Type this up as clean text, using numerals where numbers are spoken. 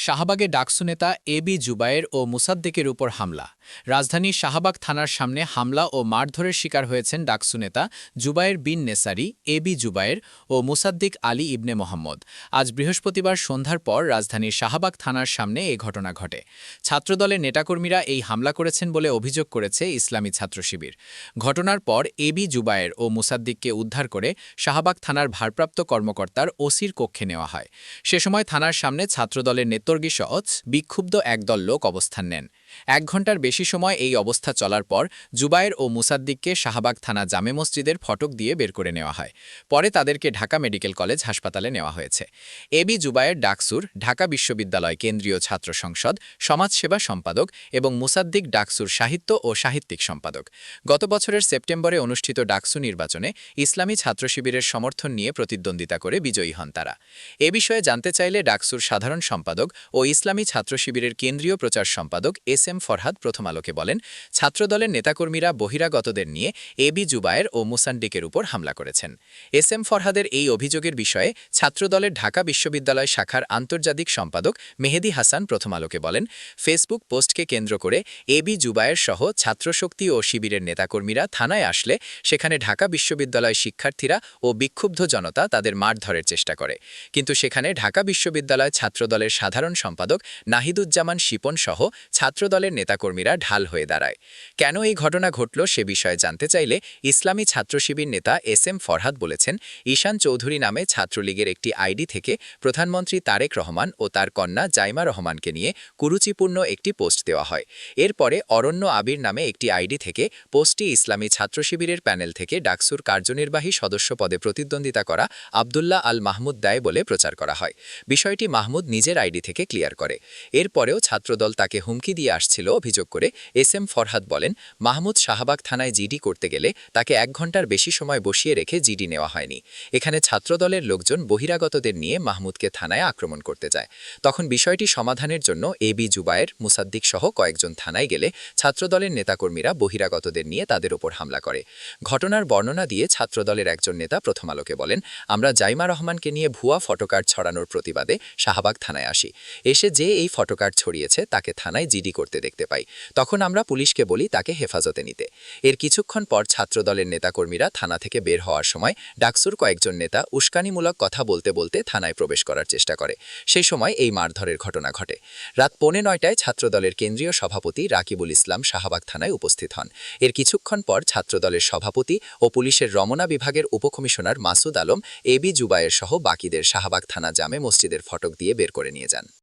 শাহবাগে ডাকসু নেতা এবি জুবায়ের ও মুসাদ্দেকের উপর হামলা। রাজধানীর শাহবাগ থানার সামনে হামলা ও মারধরের শিকার হয়েছেন ডাকসু নেতা জুবায়ের বিন নেসারি, এবি জুবায়ের ও মুসাদ্দিক আলী ইবনে মোহাম্মদ। আজ বৃহস্পতিবার সন্ধ্যার পর রাজধানীর শাহবাগ থানার সামনে এ ঘটনা ঘটে। ছাত্রদলের নেতাকর্মীরা এই হামলা করেছেন বলে অভিযোগ করেছে ইসলামী ছাত্র শিবির। ঘটনার পর এবি জুবায়ের ও মুসাদ্দিককে উদ্ধার করে শাহবাগ থানার ভারপ্রাপ্ত কর্মকর্তার ওসির কক্ষে নেওয়া হয়। সে সময় থানার সামনে ছাত্রদলের নেতর্গী সহ বিক্ষুব্ধ একদল লোক অবস্থান নেন। ১ ঘণ্টার বেশি সময় এই অবস্থা চলার পর জুবায়ের ও মুসাদ্দিককে শাহবাগ থানা জামে মসজিদের ফটক দিয়ে বের করে নেওয়া হয়। পরে তাদেরকে ঢাকা মেডিকেল কলেজ হাসপাতালে নেওয়া হয়েছে। এবি জুবায়ের ডাকসুর ঢাকা বিশ্ববিদ্যালয় কেন্দ্রীয় ছাত্র সংসদ সমাজসেবা সম্পাদক এবং মুসাদ্দিক ডাকসুর সাহিত্য ও সাহিত্যিক সম্পাদক। গত বছরের সেপ্টেম্বরে অনুষ্ঠিত ডাকসু নির্বাচনে ইসলামী ছাত্র শিবিরের সমর্থন নিয়ে প্রতিদ্বন্দ্বিতা করে বিজয়ী হন তারা। এ বিষয়ে জানতে চাইলে ডাকসুর সাধারণ সম্পাদক ও ইসলামী ছাত্র শিবিরের কেন্দ্রীয় প্রচার সম্পাদক এস এম ফরহাদ প্রথম আলোকে বলেন, ছাত্রদলের নেতাকর্মীরা বহিরাগতদের নিয়ে এবি জুবায়ের ও মুসাদ্দিকের উপর হামলা করেছেন। এস এম ফরহাদের এই অভিযোগের বিষয়ে ছাত্রদলের ঢাকা বিশ্ববিদ্যালয় শাখার আন্তর্জাতিক সম্পাদক মেহেদী হাসান প্রথম আলোকে বলেন, ফেসবুক পোস্টকে কেন্দ্র করে এবি জুবায়ের সহ ছাত্রশক্তি ও শিবিরের নেতাকর্মীরা থানায় আসলে সেখানে ঢাকা বিশ্ববিদ্যালয় শিক্ষার্থীরা ও বিক্ষুব্ধ জনতা তাদের মারধরের চেষ্টা করে। কিন্তু সেখানে ঢাকা বিশ্ববিদ্যালয় ছাত্রদলের সাধারণ সম্পাদক নাহিদুজ্জামান শিপন সহ ছাত্রদলের নেতাকর্মীরা ঢাল হয়ে দাঁড়ায়। কেন এই ঘটনা ঘটল সে বিষয়ে জানতে চাইলে ইসলামী ছাত্র শিবির নেতা এস এম ফরহাদ বলেছেন, ঈশান চৌধুরী নামে ছাত্রলীগের একটি আইডি থেকে প্রধানমন্ত্রী তারেক রহমান ও তার কন্যা জাইমা রহমানকে নিয়ে কুরুচিপূর্ণ একটি পোস্ট দেওয়া হয়। এরপরে অরণ্য আবির নামে একটি আইডি থেকে পোস্টটি ইসলামী ছাত্র শিবিরের প্যানেল থেকে ডাকসুর কার্যনির্বাহী সদস্য পদে প্রতিদ্বন্দ্বিতা করা আবদুল্লাহ আল মাহমুদ দেয় বলে প্রচার করা হয়। বিষয়টি মাহমুদ নিজের আইডি থেকে ক্লিয়ার করে। এরপরেও ছাত্রদল তাকে হুমকি দিয়ে আসছিল অভিযোগ করে এস এম ফরহাদ বলেন, মাহমুদ শাহবাগ থানায় জিডি করতে গেলে তাকে ১ ঘণ্টার বেশি সময় বসিয়ে রেখে জিডি নেওয়া হয়নি। এখানে ছাত্রদলের লোকজন বহিরাগতদের নিয়ে মাহমুদকে থানায় আক্রমণ করতে যায়। তখন বিষয়টি সমাধানের জন্য এবি জুবায়ের, মুসাদ্দিক সহ কয়েকজন থানায় গেলে ছাত্রদলের নেতাকর্মীরা বহিরাগতদের নিয়ে তাদের ওপর হামলা করে। ঘটনার বর্ণনা দিয়ে ছাত্রদলের একজন নেতা প্রথম আলোকে বলেন, আমরা জাইমা রহমানকে নিয়ে ভুয়া ফটোকার্ড ছড়ানোর প্রতিবাদে শাহবাগ থানায় আসি। এসে যে এই ফটোকার্ড ছড়িয়েছে তাকে থানায় জিডি করতে দেখতে পাই। তখন আমরা পুলিশকে বলি তাকে হেফাজতে নিতে। এর কিছুক্ষণ পর ছাত্রদলের নেতাকর্মীরা থানা থেকে বের হওয়ার সময় ডাকসুর কয়েকজন নেতা উস্কানিমূলক কথা বলতে বলতে থানায় প্রবেশ করার চেষ্টা করে। সেই সময় এই মারধরের ঘটনা ঘটে। রাত 8:45টায় ছাত্রদলের কেন্দ্রীয় সভাপতি রাকিবুল ইসলাম শাহবাগ থানায় উপস্থিত হন। এর কিছুক্ষণ পর ছাত্রদলের সভাপতি ও পুলিশের রমনা বিভাগের উপকমিশনার মাসুদ আলম এবি জুবায়ের সহ বাকিদের শাহবাগ থানা জামে মসজিদের ফটক দিয়ে বের করে নিয়ে যান।